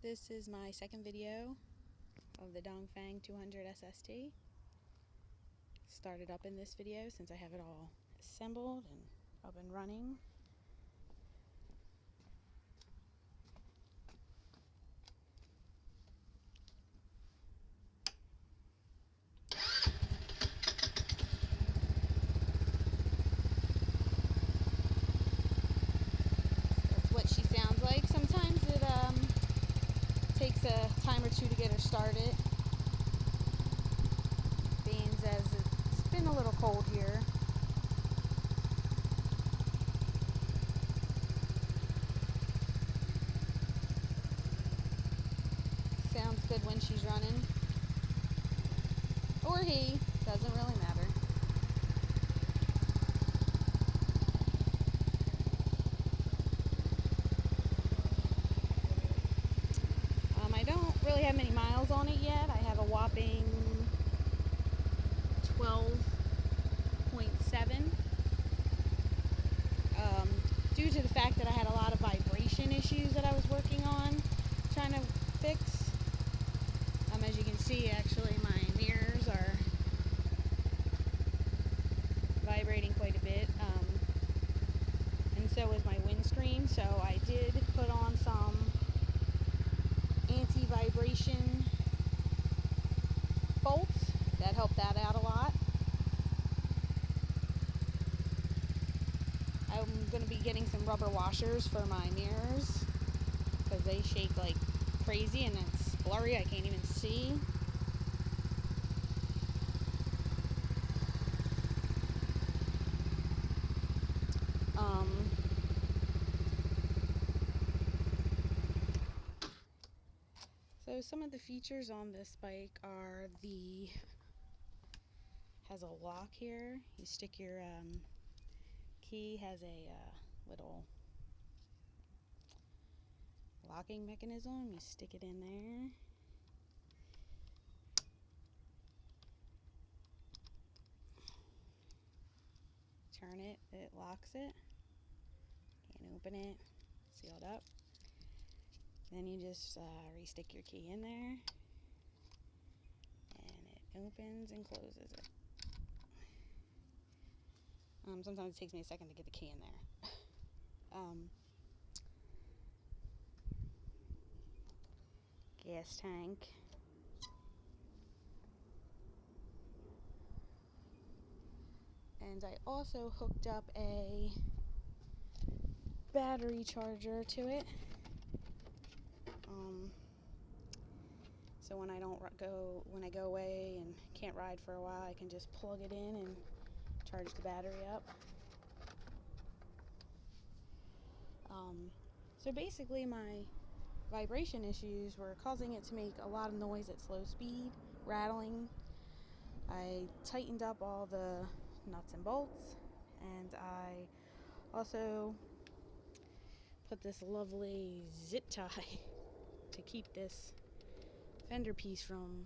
This is my second video of the Fang 200 SST. Started up in this video since I have it all assembled and up and running. That's what she sounds like. Sometimes it takes a time or two to get her started, being as it's been a little cold here. Sounds good when she's running, or he, doesn't really matter. I don't really have many miles on it yet. I have a whopping 12.7. Due to the fact that I had a lot of vibration issues that I was working on trying to fix. As you can see, actually my mirrors are vibrating quite a bit, and so is my windscreen. So I did put on some anti-vibration bolts that helped that out a lot. I'm going to be getting some rubber washers for my mirrors because they shake like crazy and it's blurry. I can't even see. So some of the features on this bike are has a lock here. You stick your key, has a little locking mechanism. You stick it in there. Turn it, it locks it. Can't open it. Sealed up. Then you just re-stick your key in there, and it opens and closes it. Sometimes it takes me a second to get the key in there. Gas tank. And I also hooked up a battery charger to it. So when I go away and can't ride for a while, I can just plug it in and charge the battery up. So basically my vibration issues were causing it to make a lot of noise at slow speed, rattling. I tightened up all the nuts and bolts, and I also put this lovely zip tie to keep this fender piece from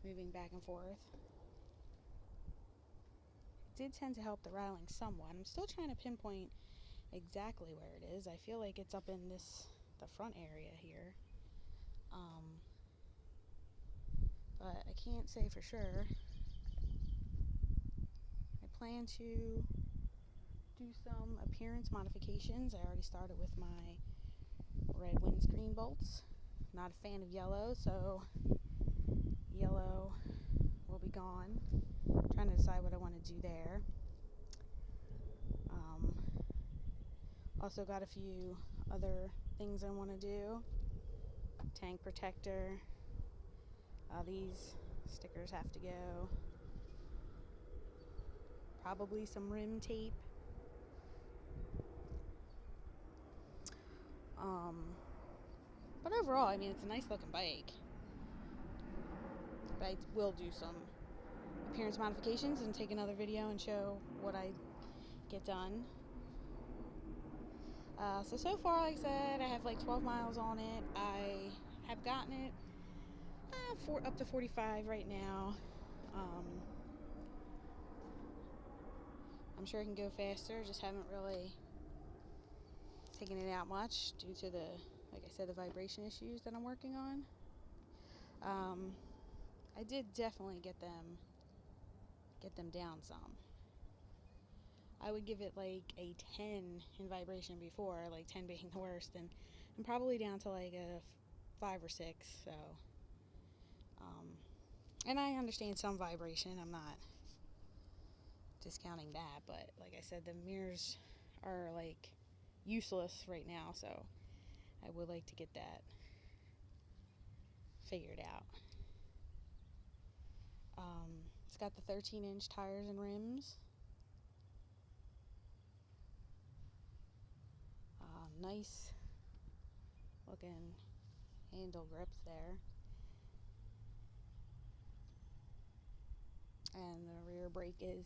moving back and forth. It did tend to help the rattling somewhat. I'm still trying to pinpoint exactly where it is. I feel like it's up in the front area here, but I can't say for sure. I plan to do some appearance modifications. I already started with my red windscreen bolts. Not a fan of yellow, so yellow will be gone. I'm trying to decide what I want to do there. Also got a few other things I want to do. Tank protector. These stickers have to go. Probably some rim tape. But overall, I mean, it's a nice looking bike. But I will do some appearance modifications and take another video and show what I get done. So far, like I said, I have like 12 miles on it. I have gotten it up to 45 right now. I'm sure it can go faster, just haven't really taken it out much due to the like I said, the vibration issues that I'm working on. I did definitely get them down some. I would give it like a 10 in vibration before, like 10 being the worst, and I'm probably down to like a 5 or 6. So, and I understand some vibration. I'm not discounting that, but like I said, the mirrors are like useless right now, so I would like to get that figured out. It's got the 13-inch tires and rims. Nice looking handle grips there. And the rear brake is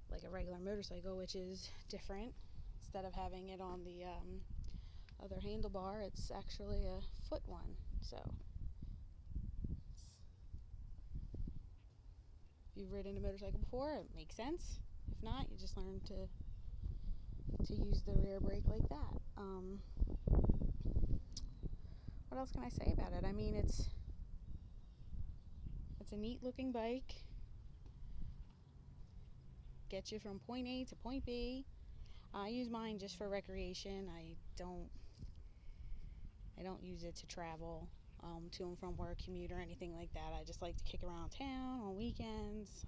like a regular motorcycle, which is different. Instead of having it on the other handlebar, it's actually a foot one. So if you've ridden a motorcycle before, it makes sense. If not, you just learn to use the rear brake like that. What else can I say about it? I mean, it's a neat looking bike. Gets you from point A to point B. I use mine just for recreation. I don't use it to travel to and from work, commute, or anything like that. I just like to kick around town on weekends.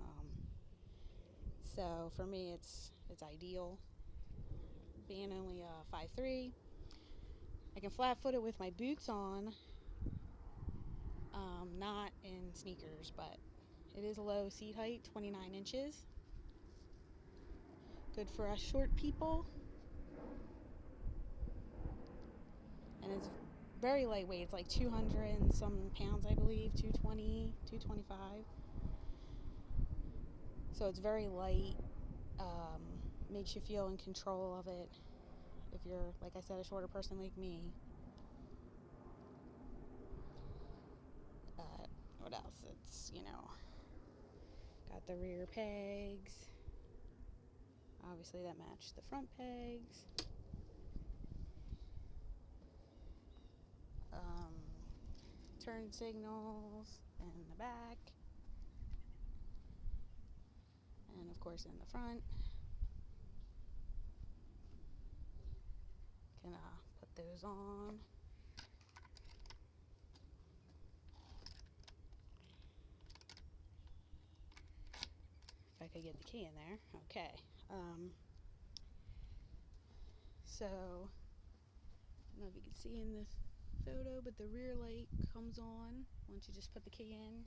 So for me, it's ideal. Being only 5'3", I can flat foot it with my boots on, not in sneakers, but it is a low seat height, 29 inches. Good for us short people. And it's very lightweight. It's like 200 and some pounds, I believe, 220, 225. So it's very light. Makes you feel in control of it if you're, like I said, a shorter person like me. What else? It's, got the rear pegs. Obviously that matched the front pegs. Turn signals in the back. And of course in the front. Can put those on. If I could get the key in there. Okay. So, I don't know if you can see in this photo, but the rear light comes on once you just put the key in.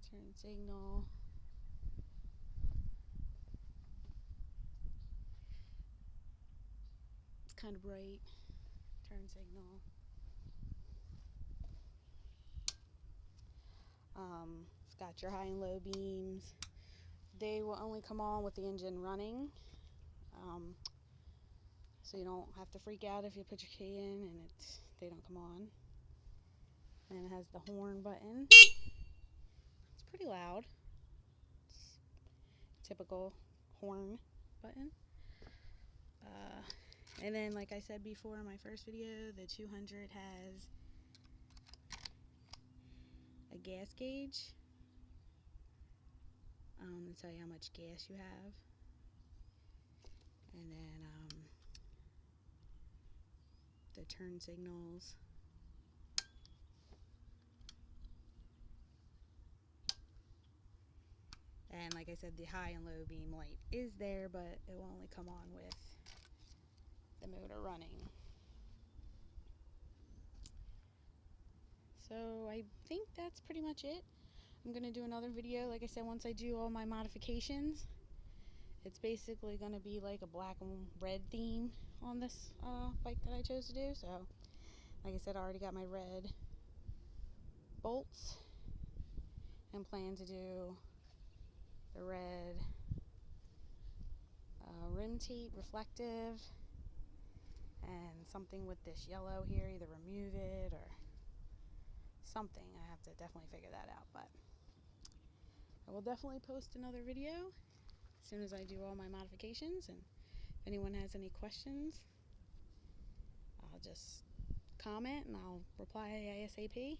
Turn signal. It's kind of bright. Turn signal. It's got your high and low beams. They will only come on with the engine running. So you don't have to freak out if you put your key in and they don't come on. And it has the horn button. It's pretty loud. It's typical horn button. And then, like I said before in my first video, the 200 has a gas gauge to tell you how much gas you have. And then the turn signals. And like I said, the high and low beam light is there, but it will only come on with the motor running. So I think that's pretty much it. I'm going to do another video, like I said, once I do all my modifications. It's basically going to be like a black and red theme on this bike that I chose to do. So, like I said, I already got my red bolts and plan to do the red rim tape, reflective, and something with this yellow here, either remove it or something. I have to definitely figure that out, but I will definitely post another video. as soon as I do all my modifications. And if anyone has any questions, I'll just comment and I'll reply ASAP.